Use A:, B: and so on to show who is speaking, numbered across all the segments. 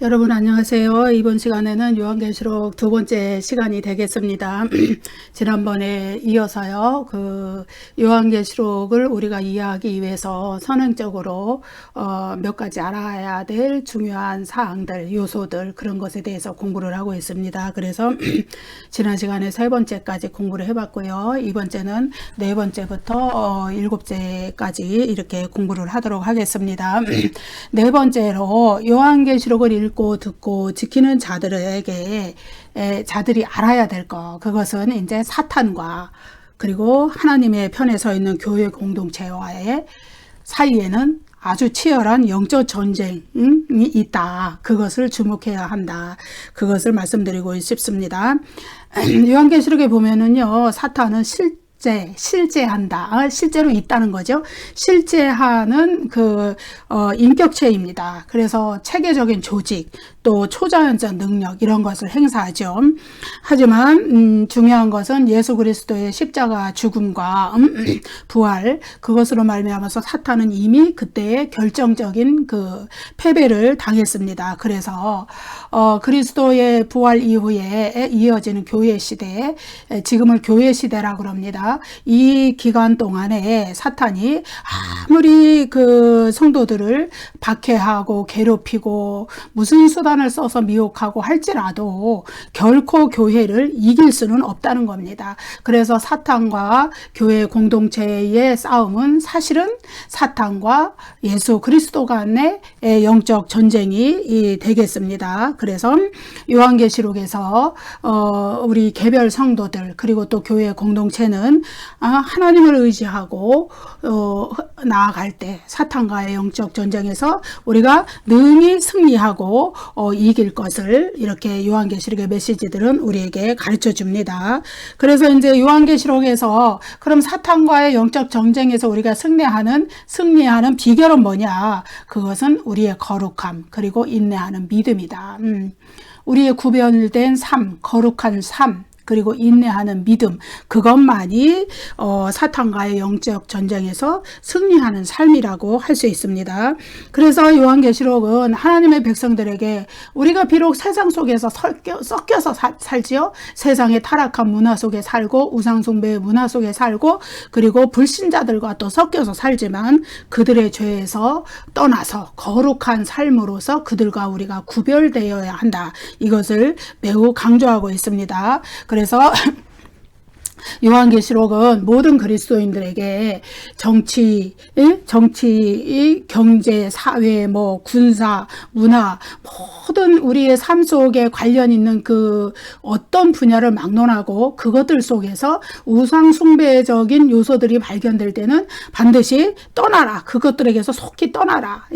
A: 여러분 안녕하세요. 이번 시간에는 요한계시록 두 번째 시간이 되겠습니다. 지난번에 이어서요. 요한계시록을 우리가 이해하기 위해서 선행적으로 몇 가지 알아야 될 중요한 사항들, 요소들 그런 것에 대해서 공부를 하고 있습니다. 그래서 지난 시간에 세 번째까지 공부를 해봤고요. 이번째는 네 번째부터 일곱째까지 이렇게 공부를 하도록 하겠습니다. 네 번째로 요한계시록을 읽고 듣고 지키는 자들에게 자들이 알아야 될 것, 그것은 이제 사탄과 그리고 하나님의 편에 서 있는 교회 공동체와의 사이에는 아주 치열한 영적 전쟁이 있다. 그것을 주목해야 한다. 그것을 말씀드리고 싶습니다. 요한계시록에 보면은요, 사탄은 실제한다. 실제로 있다는 거죠. 실제하는 인격체입니다. 그래서 체계적인 조직, 또 초자연적 능력 이런 것을 행사하죠. 하지만 중요한 것은 예수 그리스도의 십자가 죽음과 부활, 그것으로 말미암아서 사탄은 이미 그때의 결정적인 패배를 당했습니다. 그래서 그리스도의 부활 이후에 이어지는 교회 시대에, 지금을 교회 시대라고 합니다. 이 기간 동안에 사탄이 아무리 성도들을 박해하고 괴롭히고 무슨 수단을 써서 미혹하고 할지라도 결코 교회를 이길 수는 없다는 겁니다. 그래서 사탄과 교회 공동체의 싸움은 사실은 사탄과 예수 그리스도 간의 영적 전쟁이 되겠습니다. 그래서 요한계시록에서 우리 개별 성도들 그리고 또 교회 공동체는 하나님을 의지하고 나아갈 때 사탄과의 영적 전쟁에서 우리가 능히 승리하고 이길 것을 이렇게 요한계시록의 메시지들은 우리에게 가르쳐 줍니다. 그래서 이제 요한계시록에서 그럼 사탄과의 영적 전쟁에서 우리가 승리하는 비결은 뭐냐? 그것은 우리의 거룩함 그리고 인내하는 믿음이다. 우리의 구별된 삶, 거룩한 삶, 그리고 인내하는 믿음, 그것만이 사탄과의 영적 전쟁에서 승리하는 삶이라고 할 수 있습니다. 그래서 요한계시록은 하나님의 백성들에게 우리가 비록 세상 속에서 섞여서 살지요. 세상의 타락한 문화 속에 살고 우상숭배의 문화 속에 살고 그리고 불신자들과 또 섞여서 살지만 그들의 죄에서 떠나서 거룩한 삶으로서 그들과 우리가 구별되어야 한다. 이것을 매우 강조하고 있습니다. 그래서 요한계시록은 모든 그리스도인들에게 정치, 경제, 사회, 군사, 문화, 모든 우리의 삶 속에 관련 있는 어떤 분야를 막론하고 그것들 속에서 우상숭배적인 요소들이 발견될 때는 반드시 떠나라. 그것들에게서 속히 떠나라.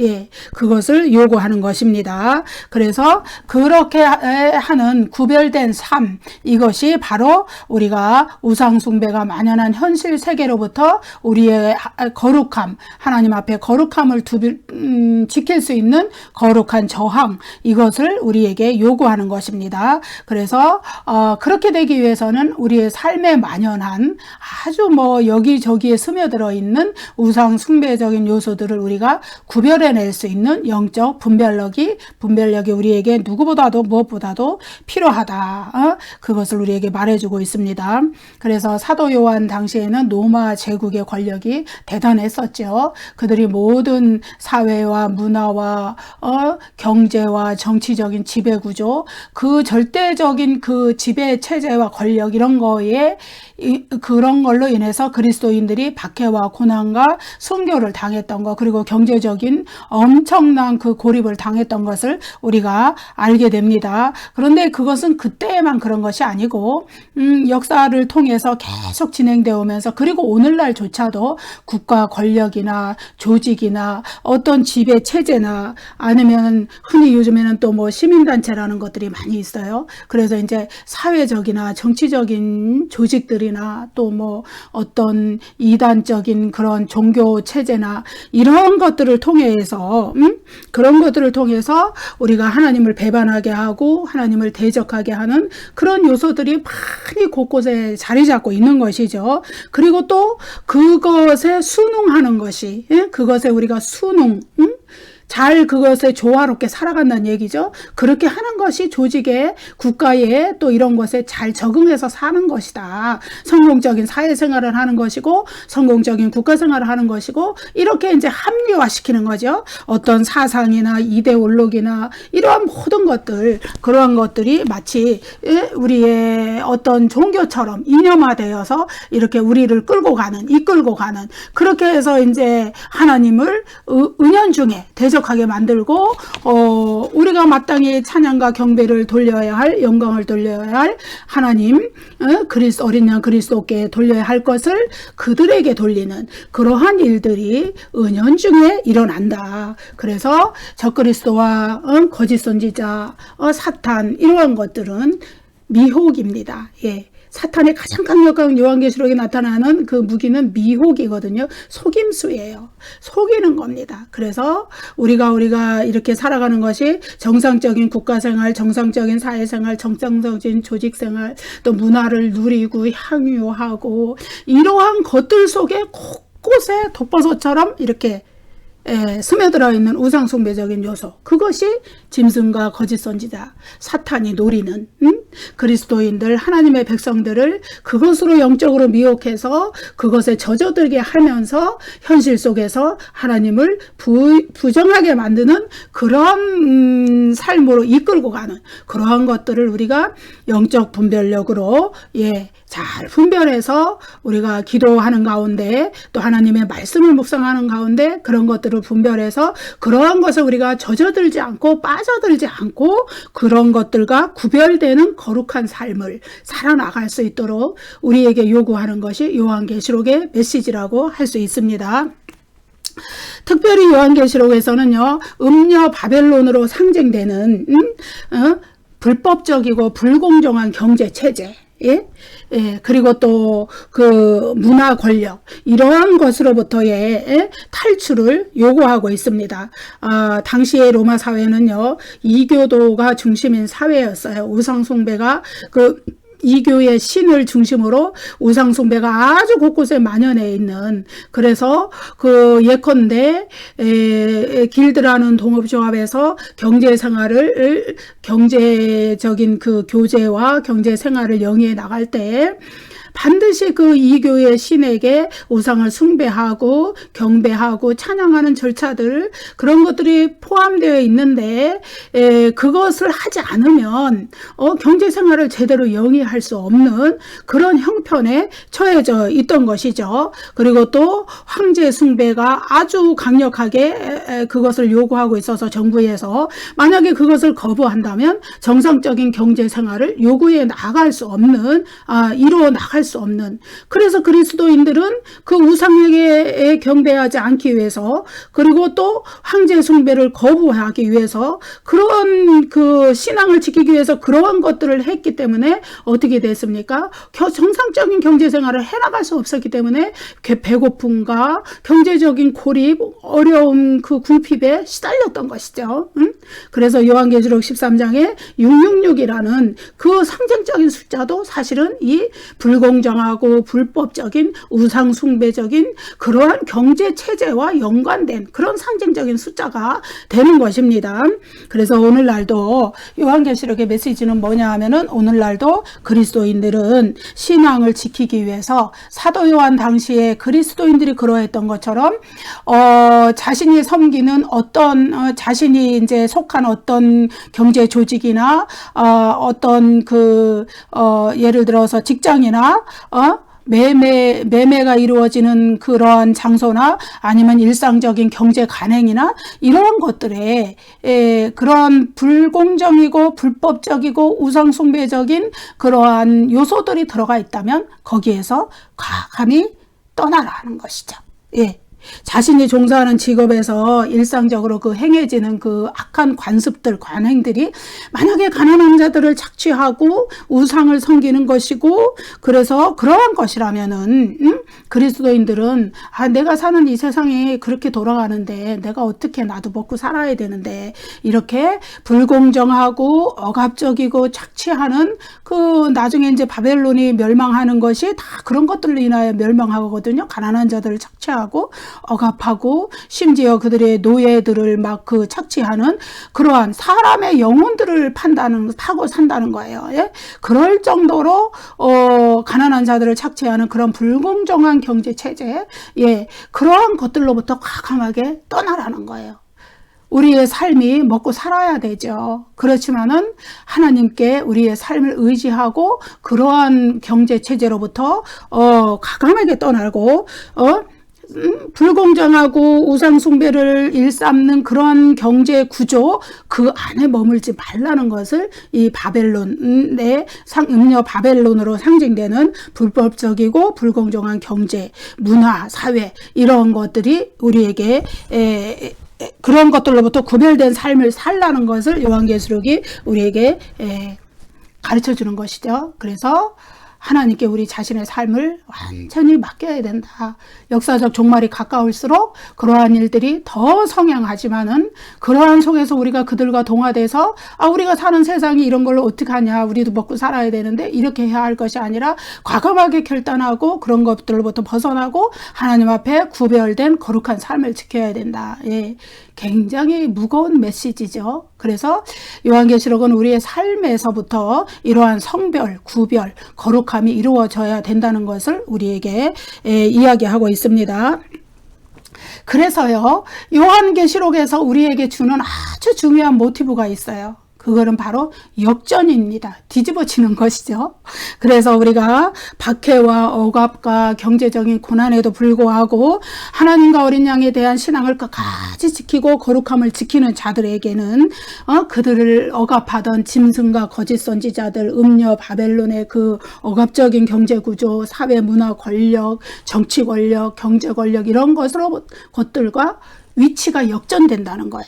A: 그것을 요구하는 것입니다. 그래서 그렇게 하는 구별된 삶, 이것이 바로 우리가 우상숭배가 만연한 현실 세계로부터 우리의 거룩함, 하나님 앞에 거룩함을 지킬 수 있는 거룩한 저항, 이것을 우리에게 요구하는 것입니다. 그래서 그렇게 되기 위해서는 우리의 삶에 만연한 아주 여기저기에 스며들어 있는 우상숭배적인 요소들을 우리가 구별해낼 수 있는 영적 분별력이 우리에게 누구보다도 무엇보다도 필요하다. 그것을 우리에게 말해주고 있습니다. 그래서 사도 요한 당시에는 로마 제국의 권력이 대단했었죠. 그들이 모든 사회와 문화와 경제와 정치적인 지배구조, 그 절대적인 지배 체제와 권력 이런 거에 그런 걸로 인해서 그리스도인들이 박해와 고난과 순교를 당했던 것, 그리고 경제적인 엄청난 고립을 당했던 것을 우리가 알게 됩니다. 그런데 그것은 그때에만 그런 것이 아니고 역사를 통해서 계속 진행되어 오면서, 그리고 오늘날조차도 국가 권력이나 조직이나 어떤 지배 체제나 아니면 흔히 요즘에는 또 시민단체라는 것들이 많이 있어요. 그래서 이제 사회적이나 정치적인 조직들이나 또 어떤 이단적인 그런 종교 체제나 이런 것들을 통해서 그런 것들을 통해서 우리가 하나님을 배반하게 하고 하나님을 대적하게 하는 그런 요소들이 많이 곳곳에 자리 잡고 있는 것이죠. 그리고 또 그것에 순응하는 것이, 그것에 우리가 잘 그것에 조화롭게 살아간다는 얘기죠. 그렇게 하는 것이 조직에, 국가에 또 이런 것에 잘 적응해서 사는 것이다. 성공적인 사회생활을 하는 것이고 성공적인 국가생활을 하는 것이고 이렇게 이제 합리화시키는 거죠. 어떤 사상이나 이데올로기나 이러한 모든 것들, 그러한 것들이 마치 우리의 어떤 종교처럼 이념화되어서 이렇게 우리를 끌고 가는, 이끌고 가는, 그렇게 해서 이제 하나님을 은연중에 대적하게 만들고 우리가 마땅히 찬양과 경배를 돌려야 할, 영광을 돌려야 할 하나님, 그리스도, 어린 양 그리스도께 돌려야 할 것을 그들에게 돌리는 그러한 일들이 은연중에 일어난다. 그래서 적그리스도와 거짓 선지자, 사탄 이러한 것들은 미혹입니다. 예. 사탄의 가장 강력한 요한계시록에 나타나는 그 무기는 미혹이거든요. 속임수예요. 속이는 겁니다. 그래서 우리가 이렇게 살아가는 것이 정상적인 국가생활, 정상적인 사회생활, 정상적인 조직생활, 또 문화를 누리고 향유하고 이러한 것들 속에 곳곳에 독버섯처럼 이렇게 스며들어 있는 우상숭배적인 요소, 그것이 짐승과 거짓 선지자, 사탄이 노리는 그리스도인들, 하나님의 백성들을 그것으로 영적으로 미혹해서 그것에 젖어들게 하면서 현실 속에서 하나님을 부정하게 만드는 그런 삶으로 이끌고 가는 그러한 것들을 우리가 영적 분별력으로 잘 분별해서 우리가 기도하는 가운데 또 하나님의 말씀을 묵상하는 가운데 그런 것들을 분별해서 그러한 것을 우리가 젖어들지 않고 빠져들지 않고 그런 것들과 구별되는 거룩한 삶을 살아나갈 수 있도록 우리에게 요구하는 것이 요한계시록의 메시지라고 할 수 있습니다. 특별히 요한계시록에서는요, 음녀 바벨론으로 상징되는 불법적이고 불공정한 경제 체제, 그리고 또 그 문화 권력 이러한 것으로부터의 탈출을 요구하고 있습니다. 당시의 로마 사회는요, 이교도가 중심인 사회였어요. 우상숭배가 이교의 신을 중심으로 우상숭배가 아주 곳곳에 만연해 있는, 그래서 예컨대 길드라는 동업조합에서 경제적인 그 교제와 경제생활을 영위해 나갈 때 반드시 그 이교의 신에게 우상을 숭배하고 경배하고 찬양하는 절차들, 그런 것들이 포함되어 있는데 그것을 하지 않으면 경제생활을 제대로 영위할 수 없는 그런 형편에 처해져 있던 것이죠. 그리고 또 황제 숭배가 아주 강력하게 그것을 요구하고 있어서 정부에서 만약에 그것을 거부한다면 정상적인 경제생활을 요구해 나갈 수 없는, 이루어 나갈 수 없는, 그래서 그리스도인들은 그 우상에게 경배하지 않기 위해서, 그리고 또 황제 숭배를 거부하기 위해서, 그런 그 신앙을 지키기 위해서 그러한 것들을 했기 때문에 어떻게 됐습니까? 정상적인 경제생활을 해나갈 수 없었기 때문에 배고픔과 경제적인 고립, 어려움, 그 궁핍에 시달렸던 것이죠. 그래서 요한계시록 13장에 666이라는 그 상징적인 숫자도 사실은 이 불공정하고 불법적인 우상숭배적인 그러한 경제체제와 연관된 그런 상징적인 숫자가 되는 것입니다. 그래서 오늘날도 요한계시록의 메시지는 뭐냐 하면은, 오늘날도 그리스도인들은 신앙을 지키기 위해서 사도 요한 당시에 그리스도인들이 그러했던 것처럼 자신이 섬기는 어떤 자신이 이제 속한 어떤 경제 조직이나 어떤 예를 들어서 직장이나 매매가 이루어지는 그러한 장소나 아니면 일상적인 경제 간행이나 이러한 것들에 그러한 불공정이고 불법적이고 우상숭배적인 그러한 요소들이 들어가 있다면 거기에서 과감히 떠나라는 것이죠. 자신이 종사하는 직업에서 일상적으로 행해지는 그 악한 관습들, 관행들이 만약에 가난한 자들을 착취하고 우상을 섬기는 것이고, 그래서 그러한 것이라면은 그리스도인들은 내가 사는 이 세상이 그렇게 돌아가는데 내가 어떻게, 나도 먹고 살아야 되는데, 이렇게 불공정하고 억압적이고 착취하는 나중에 이제 바벨론이 멸망하는 것이 다 그런 것들로 인하여 멸망하거든요. 가난한 자들을 착취하고 억압하고 심지어 그들의 노예들을 막 그 착취하는 그러한 사람의 영혼들을 파고 산다는 거예요. 예? 그럴 정도로 가난한 자들을 착취하는 그런 불공정한 경제 체제, 예, 그러한 것들로부터 과감하게 떠나라는 거예요. 우리의 삶이 먹고 살아야 되죠. 그렇지만은 하나님께 우리의 삶을 의지하고 그러한 경제 체제로부터 과감하게 떠나고 불공정하고 우상 숭배를 일삼는 그러한 경제 구조 그 안에 머물지 말라는 것을 이 바벨론의 음녀 바벨론으로 상징되는 불법적이고 불공정한 경제, 문화, 사회 이런 것들이 우리에게 그런 것들로부터 구별된 삶을 살라는 것을 요한계시록이 우리에게 가르쳐 주는 것이죠. 그래서 하나님께 우리 자신의 삶을 완전히 맡겨야 된다. 역사적 종말이 가까울수록 그러한 일들이 더 성행하지만은 그러한 속에서 우리가 그들과 동화돼서 우리가 사는 세상이 이런 걸로 어떻게 하냐, 우리도 먹고 살아야 되는데 이렇게 해야 할 것이 아니라 과감하게 결단하고 그런 것들로부터 벗어나고 하나님 앞에 구별된 거룩한 삶을 지켜야 된다. 예. 굉장히 무거운 메시지죠. 그래서 요한계시록은 우리의 삶에서부터 이러한 성별, 구별, 거룩함이 이루어져야 된다는 것을 우리에게 이야기하고 있습니다. 그래서요, 요한계시록에서 우리에게 주는 아주 중요한 모티브가 있어요. 그거는 바로 역전입니다. 뒤집어지는 것이죠. 그래서 우리가 박해와 억압과 경제적인 고난에도 불구하고 하나님과 어린 양에 대한 신앙을 끝까지 지키고 거룩함을 지키는 자들에게는 그들을 억압하던 짐승과 거짓 선지자들, 음녀 바벨론의 그 억압적인 경제 구조, 사회 문화 권력, 정치 권력, 경제 권력 이런 것들과 위치가 역전된다는 거예요.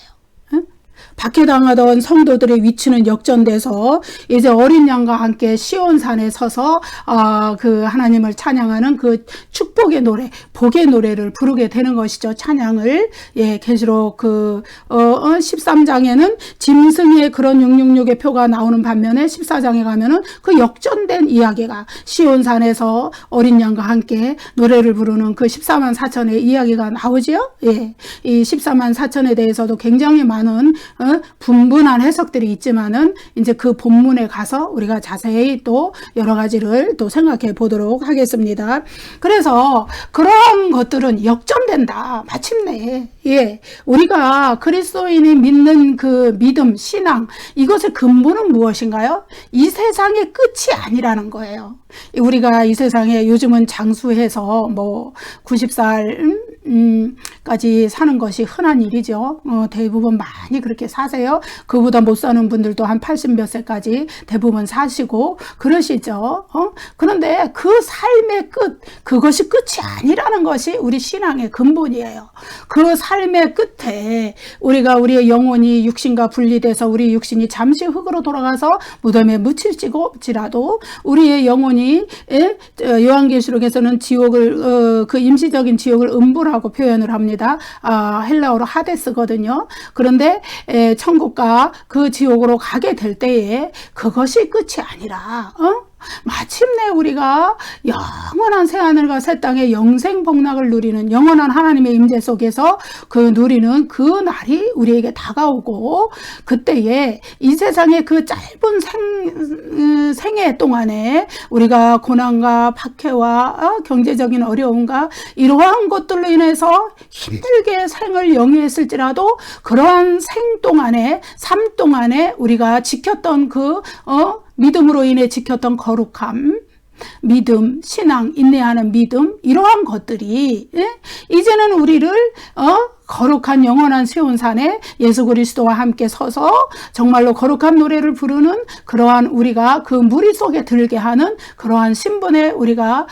A: 박해당하던 성도들의 위치는 역전돼서 이제 어린 양과 함께 시온산에 서서 그 하나님을 찬양하는 그 축복의 노래, 복의 노래를 부르게 되는 것이죠. 찬양을. 예, 계시록 13장에는 짐승의 그런 666의 표가 나오는 반면에 14장에 가면은 그 역전된 이야기가 시온산에서 어린 양과 함께 노래를 부르는 그 14만 4천의 이야기가 나오지요. 예. 이 14만 4천에 대해서도 굉장히 많은 분분한 해석들이 있지만은 이제 그 본문에 가서 우리가 자세히 또 여러 가지를 또 생각해 보도록 하겠습니다. 그래서 그런 것들은 역전된다. 마침내. 예. 우리가 그리스도인이 믿는 그 믿음, 신앙, 이것의 근본은 무엇인가요? 이 세상의 끝이 아니라는 거예요. 우리가 이 세상에 요즘은 장수해서 뭐 90살 까지 사는 것이 흔한 일이죠. 대부분 많이 그렇게 사세요. 그보다 못 사는 분들도 한 80 몇 세까지 대부분 사시고 그러시죠. 그런데 그 삶의 끝, 그것이 끝이 아니라는 것이 우리 신앙의 근본이에요. 그 삶의 끝에 우리의 영혼이 육신과 분리돼서 우리 육신이 잠시 흙으로 돌아가서 무덤에 묻힐지라도 우리의 영혼이 요한계시록에서는 지옥을 그 임시적인 지옥을 음부라고 표현을 합니다. 헬라어로 하데스거든요. 그런데 천국과 그 지옥으로 가게 될 때에 그것이 끝이 아니라 마침내 우리가 영원한 새하늘과 새 땅의 영생 복락을 누리는 영원한 하나님의 임재 속에서 그 누리는 그 날이 우리에게 다가오고 그때에 이 세상의 그 짧은 생애 동안에 우리가 고난과 박해와 경제적인 어려움과 이러한 것들로 인해서 힘들게 생을 영위했을지라도 그러한 생 동안에 삶 동안에 우리가 지켰던 그 믿음으로 인해 지켰던 거룩함, 믿음, 신앙, 인내하는 믿음 이러한 것들이 이제는 우리를 거룩한 영원한 시온산에 예수 그리스도와 함께 서서 정말로 거룩한 노래를 부르는 그러한 우리가 그 무리 속에 들게 하는 그러한 신분의 우리가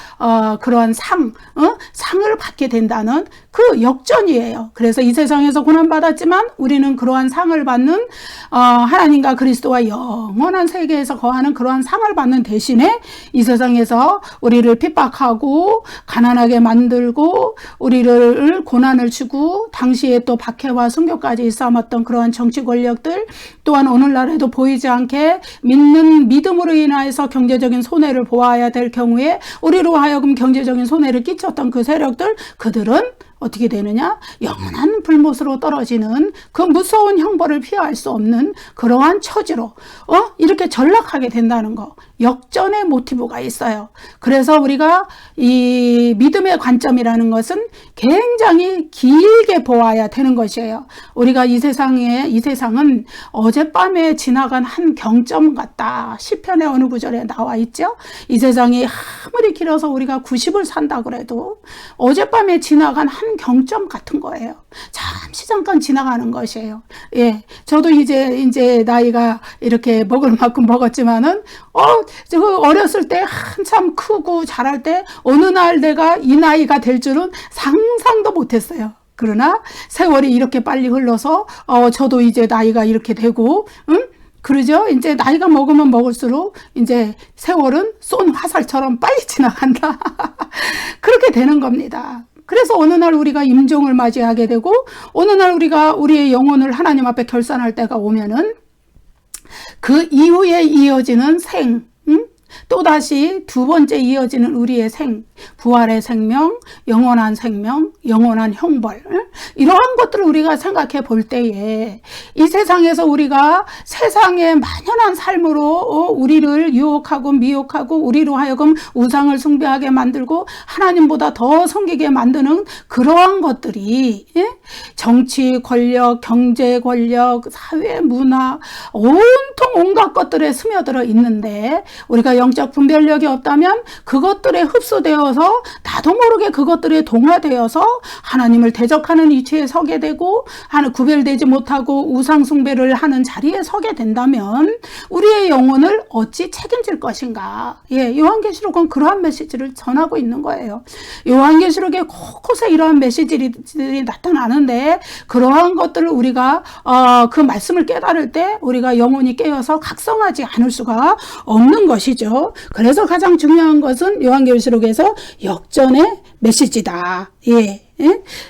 A: 그러한 상을 받게 된다는 그 역전이에요. 그래서 이 세상에서 고난받았지만 우리는 그러한 상을 받는 하나님과 그리스도와 영원한 세계에서 거하는 그러한 상을 받는 대신에 이 세상에서 우리를 핍박하고 가난하게 만들고 우리를 고난을 주고 당시에 또 박해와 순교까지 일삼았던 그러한 정치 권력들 또한 오늘날에도 보이지 않게 믿는 믿음으로 인하여서 경제적인 손해를 보아야 될 경우에 우리로 하여금 경제적인 손해를 끼쳤던 그 세력들 그들은 어떻게 되느냐? 영원한 불못으로 떨어지는 그 무서운 형벌을 피할 수 없는 그러한 처지로 이렇게 전락하게 된다는 거. 역전의 모티브가 있어요. 그래서 우리가 이 믿음의 관점이라는 것은 굉장히 길게 보아야 되는 것이에요. 우리가 이 세상은 어젯밤에 지나간 한 경점 같다. 시편의 어느 구절에 나와 있죠. 이 세상이 아무리 길어서 우리가 90을 산다 그래도 어젯밤에 지나간 한 경점 같은 거예요. 잠시 잠깐 지나가는 것이에요. 예, 저도 이제 나이가 이렇게 먹을 만큼 먹었지만은 저 어렸을 때 한참 크고 자랄 때 어느 날 내가 이 나이가 될 줄은 상상도 못했어요. 그러나 세월이 이렇게 빨리 흘러서 저도 이제 나이가 이렇게 되고, 그러죠? 이제 나이가 먹으면 먹을수록 이제 세월은 쏜 화살처럼 빨리 지나간다. 그렇게 되는 겁니다. 그래서 어느 날 우리가 임종을 맞이하게 되고, 어느 날 우리가 우리의 영혼을 하나님 앞에 결산할 때가 오면은 그 이후에 이어지는 또다시 두 번째 이어지는 우리의 부활의 생명, 영원한 형벌, 이러한 것들을 우리가 생각해 볼 때에 이 세상에서 우리가 세상의 만연한 삶으로 우리를 유혹하고 미혹하고 우리로 하여금 우상을 숭배하게 만들고 하나님보다 더 섬기게 만드는 그러한 것들이 정치 권력, 경제 권력, 사회 문화 온통 온갖 것들에 스며들어 있는데 우리가 영적 분별력이 없다면 그것들에 흡수되어서 나도 모르게 그것들에 동화되어서 하나님을 대적하는 위치에 서게 되고 구별되지 못하고 우상 숭배를 하는 자리에 서게 된다면 우리의 영혼을 어찌 책임질 것인가. 요한계시록은 그러한 메시지를 전하고 있는 거예요. 요한계시록에 곳곳에 이러한 메시지들이 나타나는데 그러한 것들을 우리가 그 말씀을 깨달을 때 우리가 영혼이 깨어서 각성하지 않을 수가 없는 것이죠. 그래서 가장 중요한 것은 요한계시록에서 역전의 메시지다.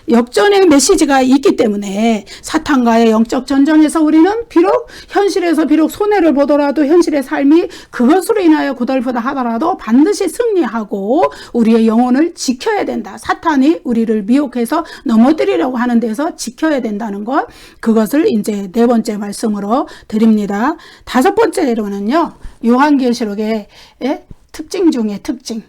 A: 역전의 메시지가 있기 때문에 사탄과의 영적 전쟁에서 우리는 비록 손해를 보더라도 현실의 삶이 그것으로 인하여 고달프다 하더라도 반드시 승리하고 우리의 영혼을 지켜야 된다. 사탄이 우리를 미혹해서 넘어뜨리려고 하는 데서 지켜야 된다는 것, 그것을 이제 네 번째 말씀으로 드립니다. 다섯 번째로는요, 요한계시록의 특징 중에 특징.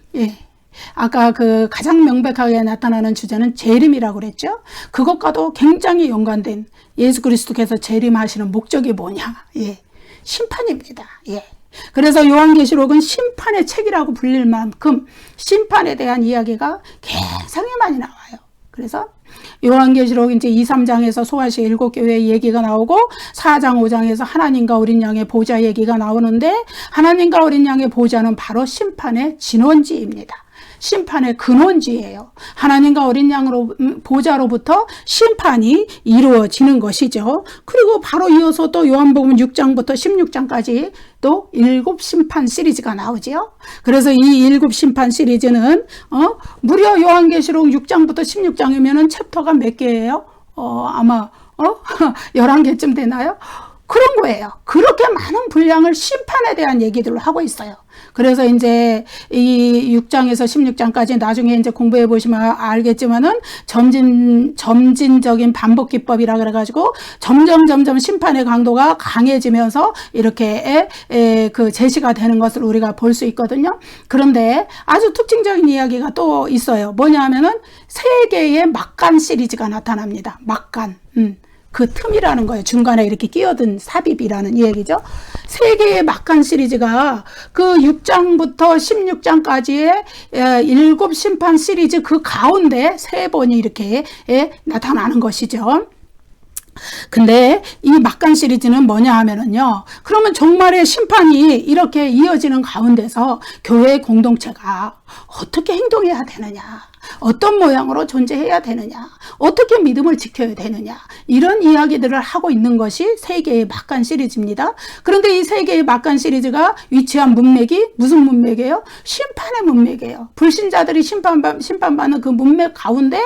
A: 아까 그 가장 명백하게 나타나는 주제는 재림이라고 그랬죠. 그것과도 굉장히 연관된 예수 그리스도께서 재림하시는 목적이 뭐냐? 심판입니다. 그래서 요한계시록은 심판의 책이라고 불릴 만큼 심판에 대한 이야기가 굉장히 많이 나와요. 그래서 요한계시록 이제 2, 3장에서 소아시 7교회의 얘기가 나오고 4장, 5장에서 하나님과 어린 양의 보좌 얘기가 나오는데 하나님과 어린 양의 보좌는 바로 심판의 진원지입니다. 심판의 근원지예요. 하나님과 어린 양으로 보좌로부터 심판이 이루어지는 것이죠. 그리고 바로 이어서 또 요한복음 6장부터 16장까지 또 7심판 시리즈가 나오지요. 그래서 이 7심판 시리즈는 무려 요한계시록 6장부터 16장이면은 챕터가 몇 개예요? 아마 11개쯤 되나요? 그런 거예요. 그렇게 많은 분량을 심판에 대한 얘기들을 하고 있어요. 그래서 이제 이 6장에서 16장까지 나중에 이제 공부해 보시면 알겠지만은 점진적인 반복 기법이라 그래가지고 점점 심판의 강도가 강해지면서 이렇게 그 제시가 되는 것을 우리가 볼 수 있거든요. 그런데 아주 특징적인 이야기가 또 있어요. 뭐냐 하면은 세 개의 막간 시리즈가 나타납니다. 막간. 그 틈이라는 거예요. 중간에 이렇게 끼어든 삽입이라는 이 얘기죠. 세 개의 막간 시리즈가 그 6장부터 16장까지의 7심판 시리즈 그 가운데 세 번이 이렇게 나타나는 것이죠. 근데 이 막간 시리즈는 뭐냐 하면은요, 그러면 종말의 심판이 이렇게 이어지는 가운데서 교회 공동체가 어떻게 행동해야 되느냐, 어떤 모양으로 존재해야 되느냐, 어떻게 믿음을 지켜야 되느냐, 이런 이야기들을 하고 있는 것이 세 개의 막간 시리즈입니다. 그런데 이 세 개의 막간 시리즈가 위치한 문맥이 무슨 문맥이에요? 심판의 문맥이에요. 불신자들이 심판받는 그 문맥 가운데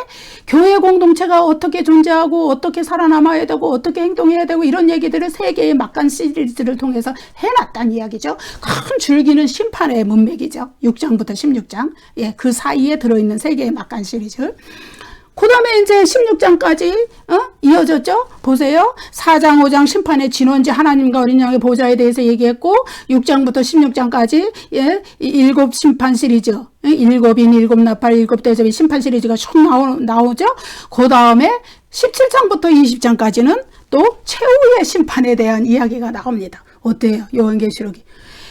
A: 교회 공동체가 어떻게 존재하고 어떻게 살아남아야 되고 어떻게 행동해야 되고 이런 얘기들을 세 개의 막간 시리즈를 통해서 해놨다는 이야기죠. 큰 줄기는 심판의 문맥이죠. 6장부터 16장. 그 사이에 들어있는 세 개의 막간 시리즈. 그 다음에 이제 16장까지 이어졌죠. 보세요. 4장 5장 심판의 진원지 하나님과 어린 양의 보좌에 대해서 얘기했고 6장부터 16장까지 일곱 심판 시리즈, 일곱인, 일곱 나팔, 일곱 대접의 심판 시리즈가 쭉 나오죠. 그 다음에 17장부터 20장까지는 또 최후의 심판에 대한 이야기가 나옵니다. 어때요? 요한계시록이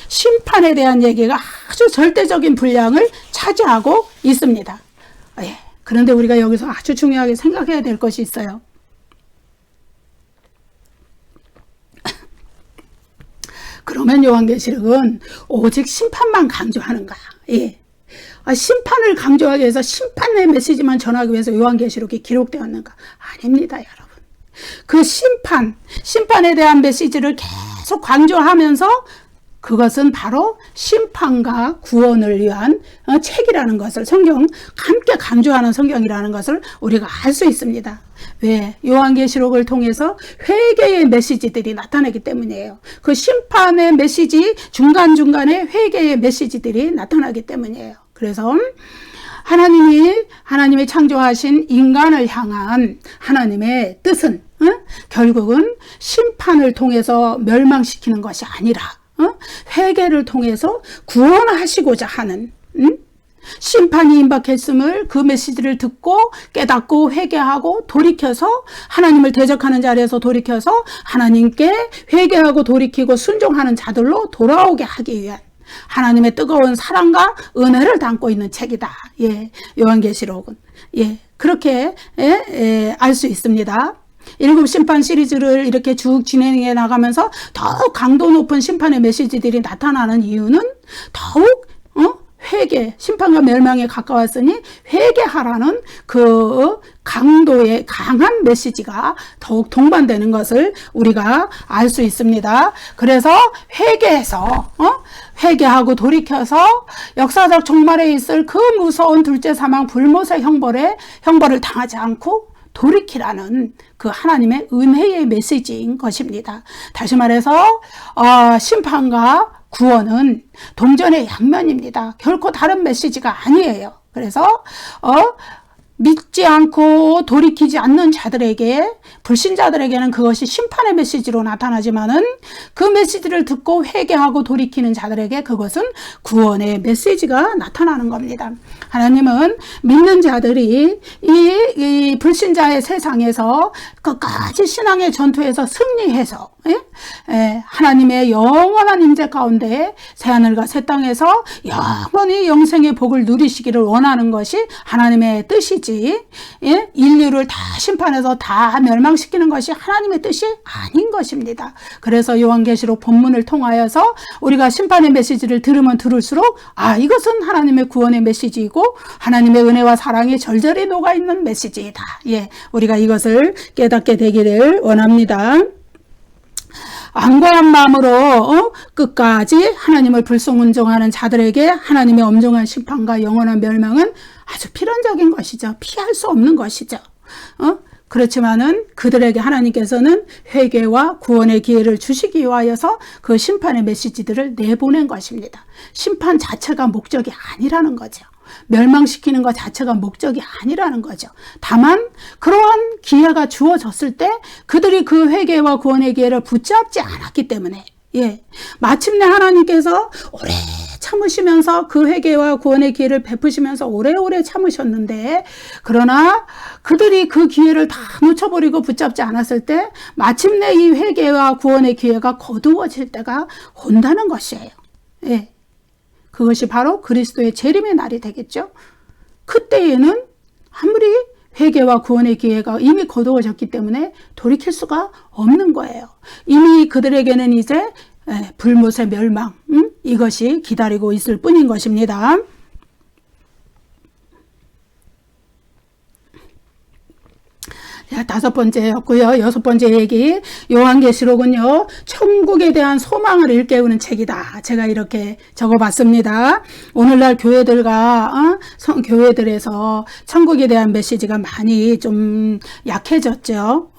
A: 심판에 대한 얘기가 아주 절대적인 분량을 차지하고 있습니다. 예. 그런데 우리가 여기서 아주 중요하게 생각해야 될 것이 있어요. 그러면 요한계시록은 오직 심판만 강조하는가? 예. 심판을 강조하기 위해서 심판의 메시지만 전하기 위해서 요한계시록이 기록되었는가? 아닙니다, 여러분. 그 심판에 대한 메시지를 계속 강조하면서 그것은 바로 심판과 구원을 위한 책이라는 것을 성경 함께 강조하는 성경이라는 것을 우리가 알 수 있습니다. 왜? 요한계시록을 통해서 회개의 메시지들이 나타나기 때문이에요. 그 심판의 메시지 중간중간에 회개의 메시지들이 나타나기 때문이에요. 그래서 하나님이 창조하신 인간을 향한 하나님의 뜻은 결국은 심판을 통해서 멸망시키는 것이 아니라 회개를 통해서 구원하시고자 하는 심판이 임박했음을 그 메시지를 듣고 깨닫고 회개하고 돌이켜서 하나님을 대적하는 자리에서 돌이켜서 하나님께 회개하고 돌이키고 순종하는 자들로 돌아오게 하기 위한 하나님의 뜨거운 사랑과 은혜를 담고 있는 책이다. 예, 요한계시록은 그렇게 알 수 있습니다. 일곱 심판 시리즈를 이렇게 쭉 진행해 나가면서 더욱 강도 높은 심판의 메시지들이 나타나는 이유는 더욱 회개, 심판과 멸망에 가까웠으니 회개하라는 그 강도의 강한 메시지가 더욱 동반되는 것을 우리가 알 수 있습니다. 그래서 회개하고 돌이켜서 역사적 종말에 있을 그 무서운 둘째 사망 불못의 형벌을 당하지 않고 돌이키라는 그 하나님의 은혜의 메시지인 것입니다. 다시 말해서 심판과 구원은 동전의 양면입니다. 결코 다른 메시지가 아니에요. 그래서 믿지 않고 돌이키지 않는 자들에게, 불신자들에게는 그것이 심판의 메시지로 나타나지만은 그 메시지를 듣고 회개하고 돌이키는 자들에게 그것은 구원의 메시지가 나타나는 겁니다. 하나님은 믿는 자들이 이 불신자의 세상에서 끝까지 신앙의 전투에서 승리해서 하나님의 영원한 임재 가운데 새하늘과 새 땅에서 영원히 영생의 복을 누리시기를 원하는 것이 하나님의 뜻이지, 인류를 다 심판해서 다 멸망시키는 것이 하나님의 뜻이 아닌 것입니다. 그래서 요한계시록 본문을 통하여서 우리가 심판의 메시지를 들으면 들을수록 이것은 하나님의 구원의 메시지이고 하나님의 은혜와 사랑이 절절히 녹아있는 메시지이다. 우리가 이것을 깨닫게 되기를 원합니다. 안고한 마음으로 끝까지 하나님을 불순종하는 자들에게 하나님의 엄정한 심판과 영원한 멸망은 아주 필연적인 것이죠. 피할 수 없는 것이죠. 그렇지만은 그들에게 하나님께서는 회개와 구원의 기회를 주시기 위하여서 그 심판의 메시지들을 내보낸 것입니다. 심판 자체가 목적이 아니라는 거죠. 멸망시키는 것 자체가 목적이 아니라는 거죠. 다만 그러한 기회가 주어졌을 때 그들이 그 회개와 구원의 기회를 붙잡지 않았기 때문에 마침내 하나님께서 오래 참으시면서 그 회개와 구원의 기회를 베푸시면서 오래오래 참으셨는데, 그러나 그들이 그 기회를 다 놓쳐버리고 붙잡지 않았을 때 마침내 이 회개와 구원의 기회가 거두어질 때가 온다는 것이에요. 그것이 바로 그리스도의 재림의 날이 되겠죠. 그때에는 아무리 회개와 구원의 기회가 이미 거두어졌기 때문에 돌이킬 수가 없는 거예요. 이미 그들에게는 이제 불못의 멸망, 이것이 기다리고 있을 뿐인 것입니다. 자, 5번째였고요. 6번째 얘기. 요한계시록은요, 천국에 대한 소망을 일깨우는 책이다. 제가 이렇게 적어봤습니다. 오늘날 교회들과 교회들에서 천국에 대한 메시지가 많이 좀 약해졌죠.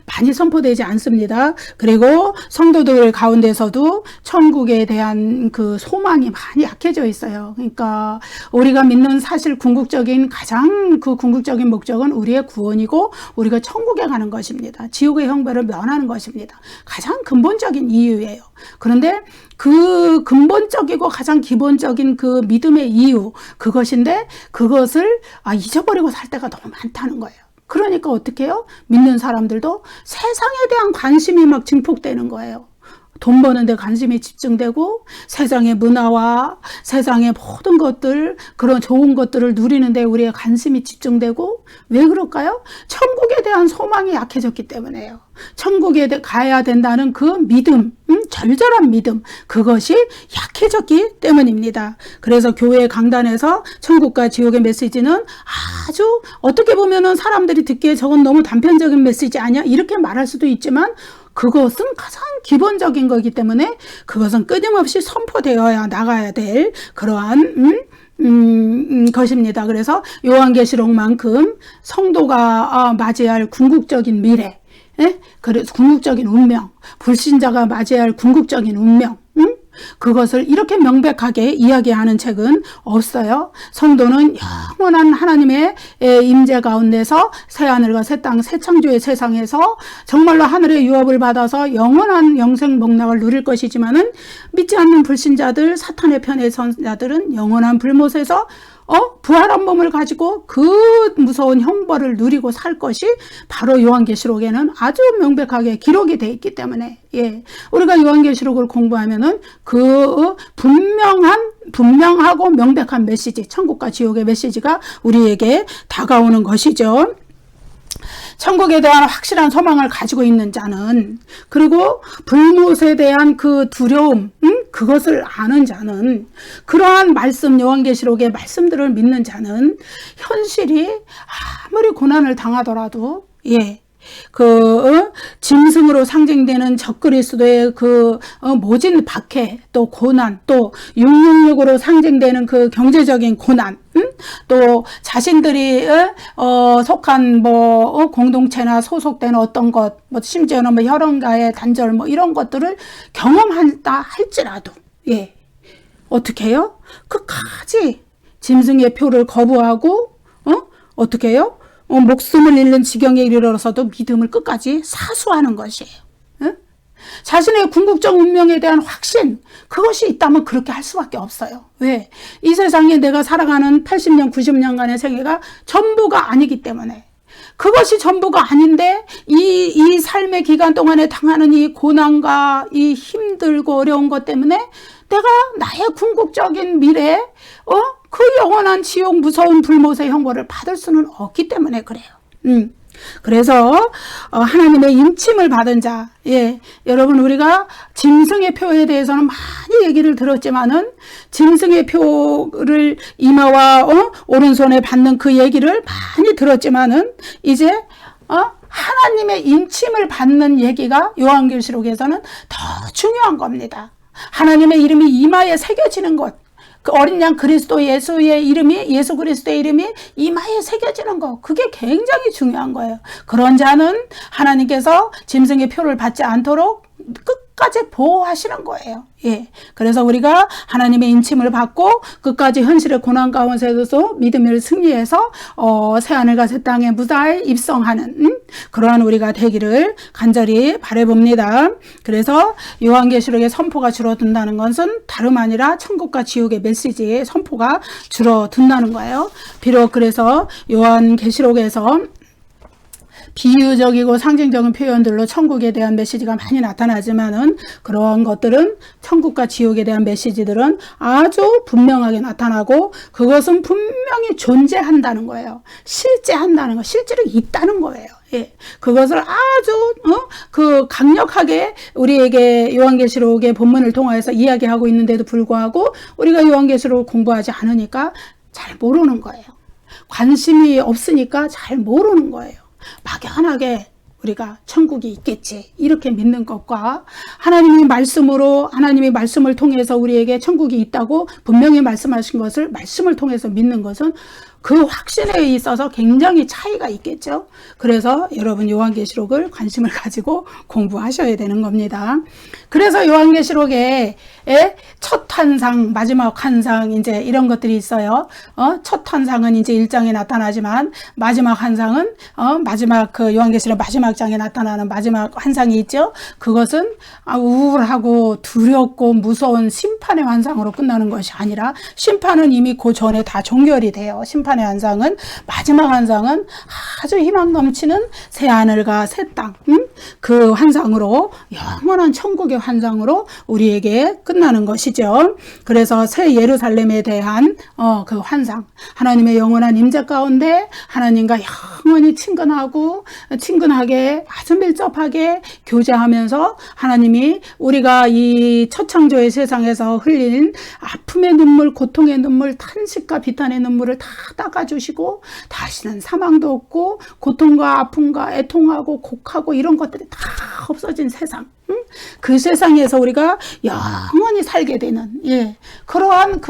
A: 많이 선포되지 않습니다. 그리고 성도들 가운데서도 천국에 대한 그 소망이 많이 약해져 있어요. 그러니까 우리가 믿는 사실 가장 궁극적인 목적은 우리의 구원이고 우리가 천국에 가는 것입니다. 지옥의 형벌을 면하는 것입니다. 가장 근본적인 이유예요. 그런데 그 근본적이고 가장 기본적인 그 믿음의 이유, 그것인데 그것을 잊어버리고 살 때가 너무 많다는 거예요. 그러니까 어떻게 해요? 믿는 사람들도 세상에 대한 관심이 막 증폭되는 거예요. 돈 버는 데 관심이 집중되고 세상의 문화와 세상의 모든 것들, 그런 좋은 것들을 누리는 데 우리의 관심이 집중되고, 왜 그럴까요? 천국에 대한 소망이 약해졌기 때문에요. 천국에 가야 된다는 그 믿음, 절절한 믿음, 그것이 약해졌기 때문입니다. 그래서 교회 강단에서 천국과 지옥의 메시지는 아주 어떻게 보면은 사람들이 듣기에 저건 너무 단편적인 메시지 아니야? 이렇게 말할 수도 있지만 그것은 가장 기본적인 거기 때문에 그것은 끊임없이 선포되어야 나가야 될 그러한 것입니다. 그래서 요한계시록만큼 성도가 맞이할 궁극적인 미래, 그래서 궁극적인 운명, 불신자가 맞이할 궁극적인 운명, 그것을 이렇게 명백하게 이야기하는 책은 없어요. 성도는 영원한 하나님의 임재 가운데서 새하늘과 새 땅, 새 창조의 세상에서 정말로 하늘의 유업을 받아서 영원한 영생 복락을 누릴 것이지만은 믿지 않는 불신자들, 사탄의 편에 선 자들은 영원한 불못에서 부활한 몸을 가지고 그 무서운 형벌을 누리고 살 것이 바로 요한계시록에는 아주 명백하게 기록이 되어 있기 때문에, 우리가 요한계시록을 공부하면은 그 분명하고 명백한 메시지, 천국과 지옥의 메시지가 우리에게 다가오는 것이죠. 천국에 대한 확실한 소망을 가지고 있는 자는, 그리고 불못에 대한 그 두려움, 그것을 아는 자는, 그러한 말씀, 요한계시록의 말씀들을 믿는 자는 현실이 아무리 고난을 당하더라도 짐승으로 상징되는 적그리스도의 모진 박해, 또 고난, 또 666으로 상징되는 그 경제적인 고난, 또 자신들이 속한 공동체나 소속된 어떤 것, 심지어는 혈연가의 단절 이런 것들을 경험한다 할지라도 어떻게 해요? 끝까지 짐승의 표를 거부하고 어떻게 해요? 목숨을 잃는 지경에 이르러서도 믿음을 끝까지 사수하는 것이에요. 자신의 궁극적 운명에 대한 확신, 그것이 있다면 그렇게 할 수밖에 없어요. 왜? 이 세상에 내가 살아가는 80년, 90년간의 생애가 전부가 아니기 때문에. 그것이 전부가 아닌데 이 삶의 기간 동안에 당하는 이 고난과 이 힘들고 어려운 것 때문에 내가 나의 궁극적인 미래, 그 영원한 지옥 무서운 불못의 형벌을 받을 수는 없기 때문에 그래요. 그래서 하나님의 인침을 받은 자, 여러분 우리가 짐승의 표에 대해서는 많이 얘기를 들었지만은 짐승의 표를 이마와 오른손에 받는 그 얘기를 많이 들었지만은 이제 하나님의 인침을 받는 얘기가 요한계시록에서는 더 중요한 겁니다. 하나님의 이름이 이마에 새겨지는 것, 그 어린 양 그리스도 예수의 이름이, 예수 그리스도의 이름이 이마에 새겨지는 것, 그게 굉장히 중요한 거예요. 그런 자는 하나님께서 짐승의 표를 받지 않도록 끝까지 보호하시는 거예요. 그래서 우리가 하나님의 인침을 받고 끝까지 현실의 고난 가운데서도 믿음을 승리해서 새하늘과 새 땅에 무사히 입성하는 그러한 우리가 되기를 간절히 바라봅니다. 그래서 요한계시록의 선포가 줄어든다는 것은 다름 아니라 천국과 지옥의 메시지의 선포가 줄어든다는 거예요. 비록 그래서 요한계시록에서 비유적이고 상징적인 표현들로 천국에 대한 메시지가 많이 나타나지만은 그런 것들은 천국과 지옥에 대한 메시지들은 아주 분명하게 나타나고 그것은 분명히 존재한다는 거예요. 실제한다는 거, 실제로 있다는 거예요. 그것을 아주 강력하게 우리에게 요한계시록의 본문을 통해서 이야기하고 있는데도 불구하고 우리가 요한계시록을 공부하지 않으니까 잘 모르는 거예요. 관심이 없으니까 잘 모르는 거예요. 막연하게 우리가 천국이 있겠지 이렇게 믿는 것과 하나님의 말씀을 통해서 우리에게 천국이 있다고 분명히 말씀하신 것을 말씀을 통해서 믿는 것은 그 확신에 있어서 굉장히 차이가 있겠죠. 그래서 여러분 요한계시록을 관심을 가지고 공부하셔야 되는 겁니다. 그래서 요한계시록에 첫 환상, 마지막 환상 이제 이런 것들이 있어요. 첫 환상은 이제 1장에 나타나지만 마지막 환상은 마지막 그 요한계시록 마지막 장에 나타나는 마지막 환상이 있죠. 그것은 우울하고 두렵고 무서운 심판의 환상으로 끝나는 것이 아니라 심판은 이미 그 전에 다 종결이 돼요. 심판의 환상은 마지막 환상은 아주 희망 넘치는 새 하늘과 새 땅, 그 환상으로 영원한 천국의 환상으로 우리에게 끝나는 것이죠. 그래서 새 예루살렘에 대한 그 환상, 하나님의 영원한 임재 가운데 하나님과 영원히 친근하게 아주 밀접하게 교제하면서 하나님이 우리가 이 첫 창조의 세상에서 흘린 아픔의 눈물, 고통의 눈물, 탄식과 비탄의 눈물을 다 닦아주시고 다시는 사망도 없고 고통과 아픔과 애통하고 곡하고 이런 것들이 다 없어진 세상, 그 세상에서 우리가 영원히 살게 되는 그러한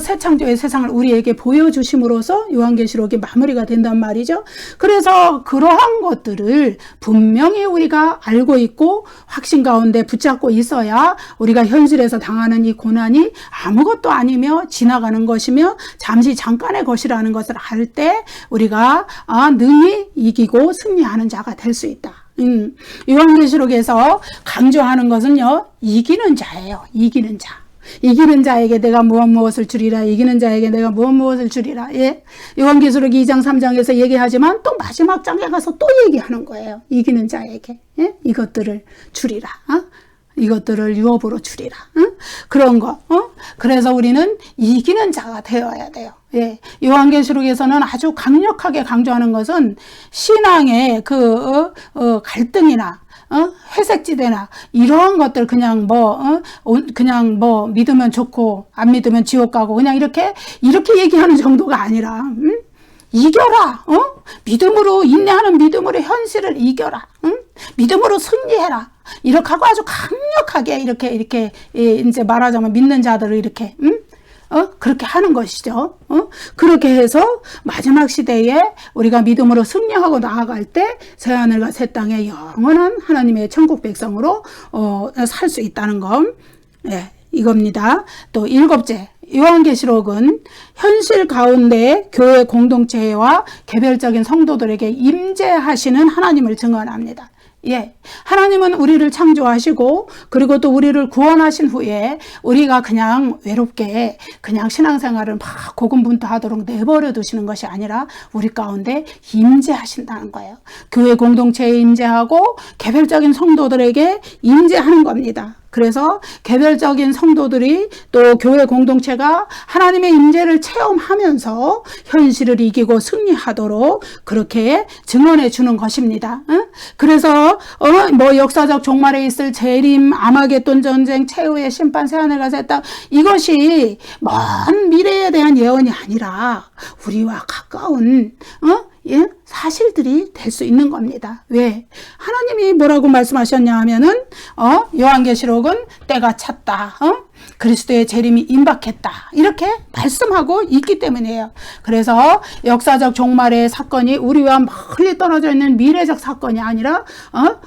A: 새 창조의 세상을 우리에게 보여주심으로써 요한계시록이 마무리가 된단 말이죠. 그래서 그러한 것들을 분명히 우리가 알고 있고 확신 가운데 붙잡고 있어야 우리가 현실에서 당하는 이 고난이 아무것도 아니며 지나가는 것이며 잠시 잠깐의 것이라는 것을 알 때 우리가 능히 이기고 승리하는 자가 될 수 있다. 요한계시록에서 강조하는 것은요, 이기는 자예요. 이기는 자. 이기는 자에게 내가 무엇을 주리라. 이기는 자에게 내가 무엇을 주리라. 요한계시록 2장 3장에서 얘기하지만 또 마지막 장에 가서 또 얘기하는 거예요. 이기는 자에게 이것들을 주리라. 이것들을 유업으로 주리라. 그런 거. 그래서 우리는 이기는 자가 되어야 돼요. 요한계시록에서는 아주 강력하게 강조하는 것은 신앙의 그 갈등이나 회색지대나 이러한 것들 그냥 믿으면 좋고 안 믿으면 지옥 가고 그냥 이렇게 얘기하는 정도가 아니라 이겨라. 믿음으로 인내하는 믿음으로 현실을 이겨라. 믿음으로 승리해라. 이렇게 하고 아주 강력하게 이렇게 이제 말하자면 믿는 자들을 이렇게 그렇게 하는 것이죠. 그렇게 해서 마지막 시대에 우리가 믿음으로 승리하고 나아갈 때 새하늘과 새 땅에 영원한 하나님의 천국 백성으로 살 수 있다는 것, 이겁니다. 또 7째, 요한계시록은 현실 가운데 교회 공동체와 개별적인 성도들에게 임재하시는 하나님을 증언합니다. 하나님은 우리를 창조하시고 그리고 또 우리를 구원하신 후에 우리가 그냥 외롭게 그냥 신앙생활을 막 고군분투하도록 내버려 두시는 것이 아니라 우리 가운데 임재하신다는 거예요. 교회 공동체에 임재하고 개별적인 성도들에게 임재하는 겁니다. 그래서 개별적인 성도들이 또 교회 공동체가 하나님의 임재를 체험하면서 현실을 이기고 승리하도록 그렇게 증언해 주는 것입니다. 그래서 역사적 종말에 있을 재림, 아마겟돈 전쟁, 최후의 심판, 새하늘과 새 땅, 이것이 먼 미래에 대한 예언이 아니라 우리와 가까운 사실들이 될 수 있는 겁니다. 왜? 하나님이 뭐라고 말씀하셨냐 하면은 요한계시록은 때가 찼다. 그리스도의 재림이 임박했다. 이렇게 말씀하고 있기 때문이에요. 그래서 역사적 종말의 사건이 우리와 멀리 떨어져 있는 미래적 사건이 아니라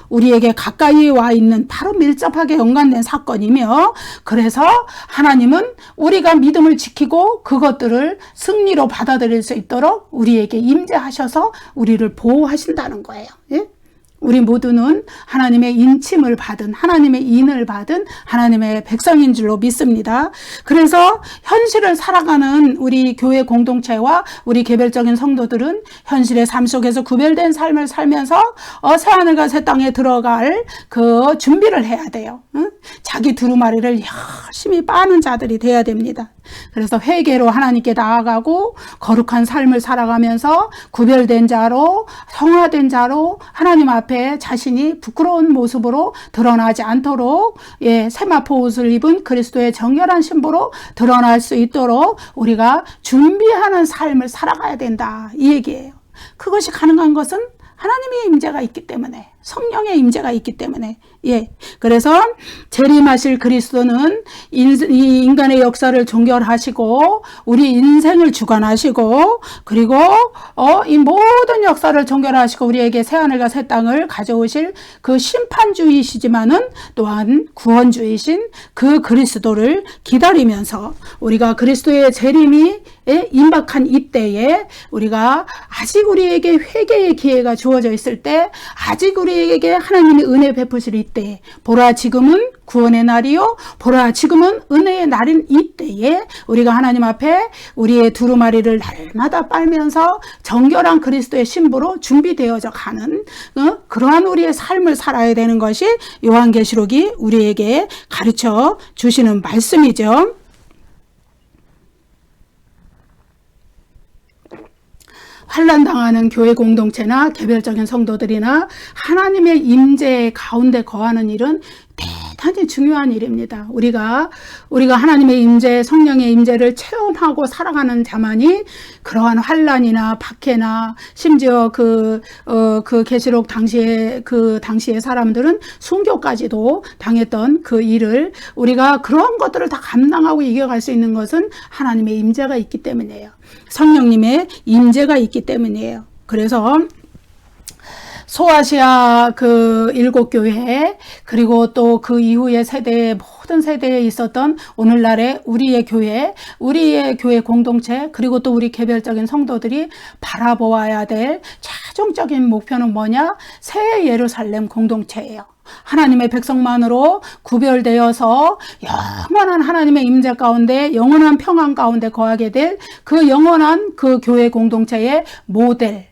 A: 우리에게 가까이 와 있는 바로 밀접하게 연관된 사건이며, 그래서 하나님은 우리가 믿음을 지키고 그것들을 승리로 받아들일 수 있도록 우리에게 임재하셔서 우리를 보호하신다는 거예요. 우리 모두는 하나님의 인침을 받은, 하나님의 인을 받은 하나님의 백성인 줄로 믿습니다. 그래서 현실을 살아가는 우리 교회 공동체와 우리 개별적인 성도들은 현실의 삶 속에서 구별된 삶을 살면서 새하늘과 새 땅에 들어갈 그 준비를 해야 돼요. 자기 두루마리를 열심히 빠는 자들이 돼야 됩니다. 그래서 회개로 하나님께 나아가고 거룩한 삶을 살아가면서 구별된 자로, 성화된 자로 하나님 앞에 자신이 부끄러운 모습으로 드러나지 않도록 세마포 옷을 입은 그리스도의 정결한 신부로 드러날 수 있도록 우리가 준비하는 삶을 살아가야 된다, 이 얘기예요. 그것이 가능한 것은 하나님의 임재가 있기 때문에, 성령의 임재가 있기 때문에. 예. 그래서 재림하실 그리스도는 이 인간의 역사를 종결하시고 우리 인생을 주관하시고, 그리고 이 모든 역사를 종결하시고 우리에게 새 하늘과 새 땅을 가져오실 그 심판주이시지만은 또한 구원주이신 그 그리스도를 기다리면서 우리가 그리스도의 재림이 임박한 이때에 우리가 아직 우리에게 회개의 기회가 주어져 있을 때, 아직 우리에게 하나님의 은혜 베푸실 이때, 보라 지금은 구원의 날이요 보라 지금은 은혜의 날인 이때에 우리가 하나님 앞에 우리의 두루마리를 날마다 빨면서 정결한 그리스도의 신부로 준비되어져 가는 그러한 우리의 삶을 살아야 되는 것이 요한계시록이 우리에게 가르쳐 주시는 말씀이죠. 환난당하는 교회 공동체나 개별적인 성도들이나 하나님의 임재 가운데 거하는 일은 대단히 중요한 일입니다. 우리가 하나님의 임재, 성령의 임재를 체험하고 살아가는 자만이 그러한 환난이나 박해나 심지어 그 계시록 당시에 당시의 사람들은 순교까지도 당했던 그 일을 우리가 그런 것들을 다 감당하고 이겨갈 수 있는 것은 하나님의 임재가 있기 때문이에요. 성령님의 임재가 있기 때문이에요. 그래서 소아시아 그 7교회, 그리고 또 그 이후의 세대의 모든 세대에 있었던 오늘날의 우리의 교회 공동체, 그리고 또 우리 개별적인 성도들이 바라보아야 될 최종적인 목표는 뭐냐? 새 예루살렘 공동체예요. 하나님의 백성만으로 구별되어서 영원한 하나님의 임재 가운데, 영원한 평안 가운데 거하게 될 그 영원한 그 교회 공동체의 모델,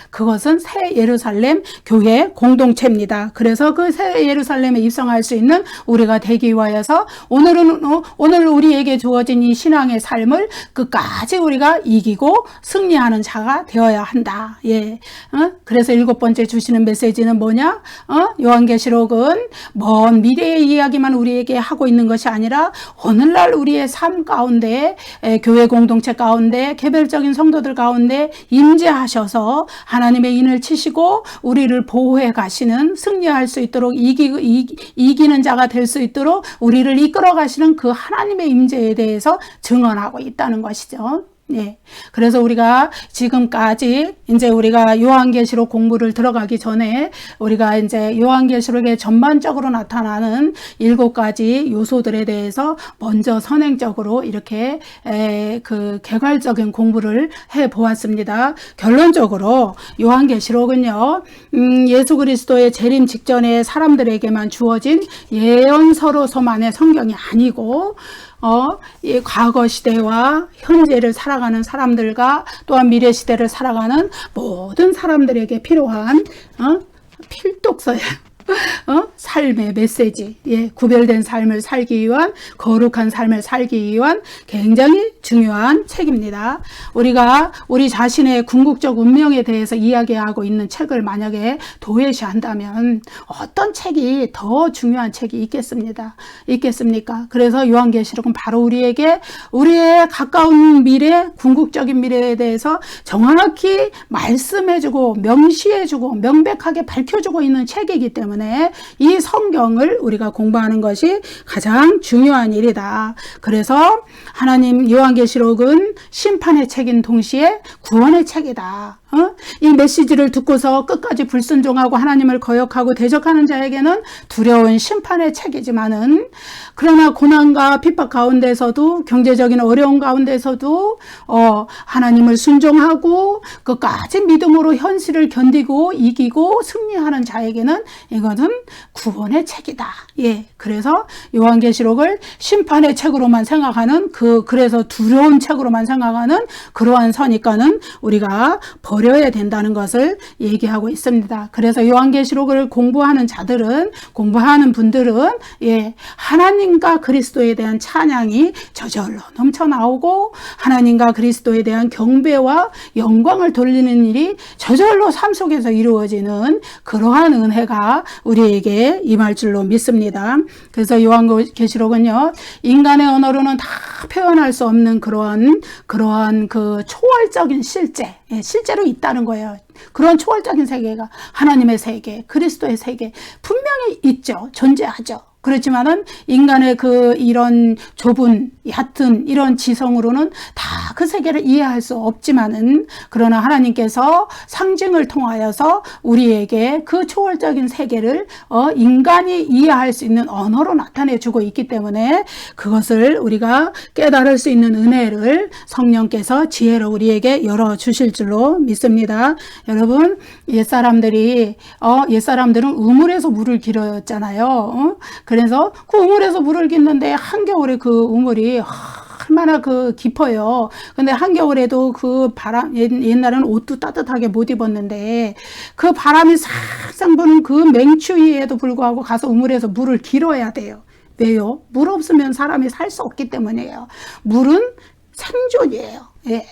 A: 그것은 새 예루살렘 교회 공동체입니다. 그래서 그 새 예루살렘에 입성할 수 있는 우리가 되기 위하여서 오늘 우리에게 주어진 이 신앙의 삶을 끝까지 우리가 이기고 승리하는 자가 되어야 한다. 예. 그래서 7번째 주시는 메시지는 뭐냐? 요한계시록은 먼 미래의 이야기만 우리에게 하고 있는 것이 아니라 오늘날 우리의 삶 가운데, 교회 공동체 가운데, 개별적인 성도들 가운데 임재하셔서 하나님의 인을 치시고 우리를 보호해 가시는, 승리할 수 있도록 이기는 자가 될 수 있도록 우리를 이끌어 가시는 그 하나님의 임재에 대해서 증언하고 있다는 것이죠. 네. 그래서 우리가 지금까지 이제 우리가 요한계시록 공부를 들어가기 전에 우리가 이제 요한계시록에 전반적으로 나타나는 7가지 요소들에 대해서 먼저 선행적으로 이렇게 그 개괄적인 공부를 해 보았습니다. 결론적으로 요한계시록은요, 예수 그리스도의 재림 직전에 사람들에게만 주어진 예언서로서만의 성경이 아니고 이 과거 시대와 현재를 살아가는 사람들과 또한 미래 시대를 살아가는 모든 사람들에게 필요한 필독서예요. 삶의 메시지, 구별된 삶을 살기 위한, 거룩한 삶을 살기 위한 굉장히 중요한 책입니다. 우리가 우리 자신의 궁극적 운명에 대해서 이야기하고 있는 책을 만약에 도외시한다면 어떤 책이 더 중요한 책이 있겠습니까? 그래서 요한계시록은 바로 우리에게 우리의 가까운 미래, 궁극적인 미래에 대해서 정확히 말씀해주고 명시해주고 명백하게 밝혀주고 있는 책이기 때문에 이 성경을 우리가 공부하는 것이 가장 중요한 일이다. 그래서 하나님 요한계시록은 심판의 책인 동시에 구원의 책이다. 이 메시지를 듣고서 끝까지 불순종하고 하나님을 거역하고 대적하는 자에게는 두려운 심판의 책이지만은, 그러나 고난과 핍박 가운데서도, 경제적인 어려움 가운데서도 하나님을 순종하고 끝까지 믿음으로 현실을 견디고 이기고 승리하는 자에게는 이것은 구원의 책이다. 예. 그래서 요한계시록을 심판의 책으로만 생각하는, 그래서 두려운 책으로만 생각하는 그러한 선입관은 우리가 버려야 된다는 것을 얘기하고 있습니다. 그래서 요한계시록을 공부하는 분들은 하나님과 그리스도에 대한 찬양이 저절로 넘쳐 나오고, 하나님과 그리스도에 대한 경배와 영광을 돌리는 일이 저절로 삶 속에서 이루어지는 그러한 은혜가 우리에게 임할 줄로 믿습니다. 그래서 요한계시록은요, 인간의 언어로는 다 표현할 수 없는 그러한 그 초월적인 실제, 예, 실제로 있다는 거예요. 그런 초월적인 세계가 하나님의 세계, 그리스도의 세계 분명히 있죠. 존재하죠. 그렇지만은 인간의 이런 좁은 얕은 이런 지성으로는 다 그 세계를 이해할 수 없지만은, 그러나 하나님께서 상징을 통하여서 우리에게 그 초월적인 세계를 인간이 이해할 수 있는 언어로 나타내 주고 있기 때문에 그것을 우리가 깨달을 수 있는 은혜를 성령께서 지혜로 우리에게 열어 주실 줄로 믿습니다. 여러분, 옛사람들은 우물에서 물을 길었잖아요. 그래서 그 우물에서 물을 깃는데 한겨울에 그 우물이 얼마나 깊어요. 근데 한겨울에도 그 바람, 옛날에는 옷도 따뜻하게 못 입었는데 그 바람이 싹싹 부는 그 맹추위에도 불구하고 가서 우물에서 물을 길어야 돼요. 왜요? 물 없으면 사람이 살 수 없기 때문이에요. 물은 생존이에요. 예.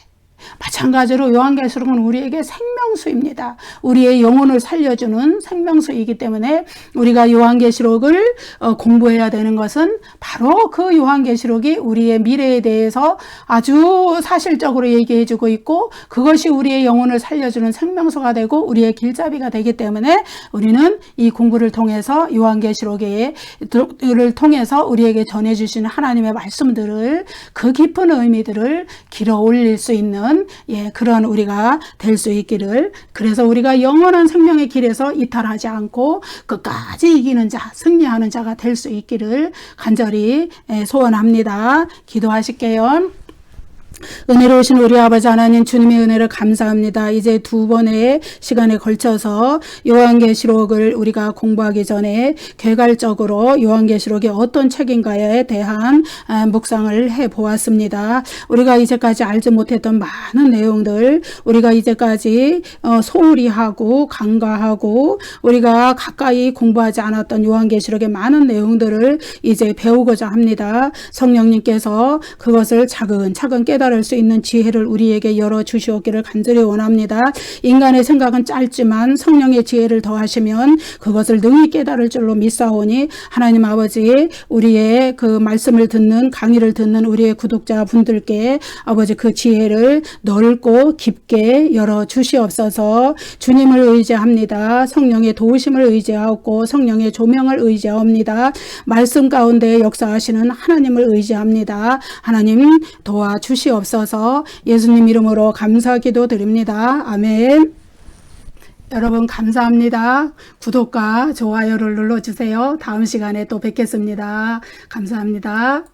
A: 마찬가지로 요한계시록은 우리에게 생명수입니다. 우리의 영혼을 살려주는 생명수이기 때문에 우리가 요한계시록을 공부해야 되는 것은 바로 그 요한계시록이 우리의 미래에 대해서 아주 사실적으로 얘기해주고 있고, 그것이 우리의 영혼을 살려주는 생명수가 되고 우리의 길잡이가 되기 때문에 우리는 이 공부를 통해서 요한계시록을 통해서 우리에게 전해주시는 하나님의 말씀들을, 그 깊은 의미들을 길어 올릴 수 있는 그런 우리가 될 수 있기를, 그래서 우리가 영원한 생명의 길에서 이탈하지 않고 끝까지 이기는 자, 승리하는 자가 될 수 있기를 간절히 소원합니다. 기도하실게요. 은혜로우신 우리 아버지 하나님, 주님의 은혜를 감사합니다. 이제 두 번의 시간에 걸쳐서 요한계시록을 우리가 공부하기 전에 개괄적으로 요한계시록이 어떤 책인가에 대한 묵상을 해보았습니다. 우리가 이제까지 알지 못했던 많은 내용들, 우리가 이제까지 소홀히 하고 간과하고 우리가 가까이 공부하지 않았던 요한계시록의 많은 내용들을 이제 배우고자 합니다. 성령님께서 그것을 차근차근 깨달을 수 있는 지혜를 우리에게 열어주시옵기를 간절히 원합니다. 인간의 생각은 짧지만 성령의 지혜를 더하시면 그것을 능히 깨달을 줄로 믿사오니, 하나님 아버지, 우리의 그 말씀을 듣는, 강의를 듣는 우리의 구독자분들께 아버지 그 지혜를 넓고 깊게 열어주시옵소서. 주님을 의지합니다. 성령의 도우심을 의지하고 성령의 조명을 의지합니다. 말씀 가운데 역사하시는 하나님을 의지합니다. 하나님 도와주시옵소서. 예수님 이름으로 감사기도 드립니다. 아멘. 여러분 감사합니다. 구독과 좋아요를 눌러주세요. 다음 시간에 또 뵙겠습니다. 감사합니다.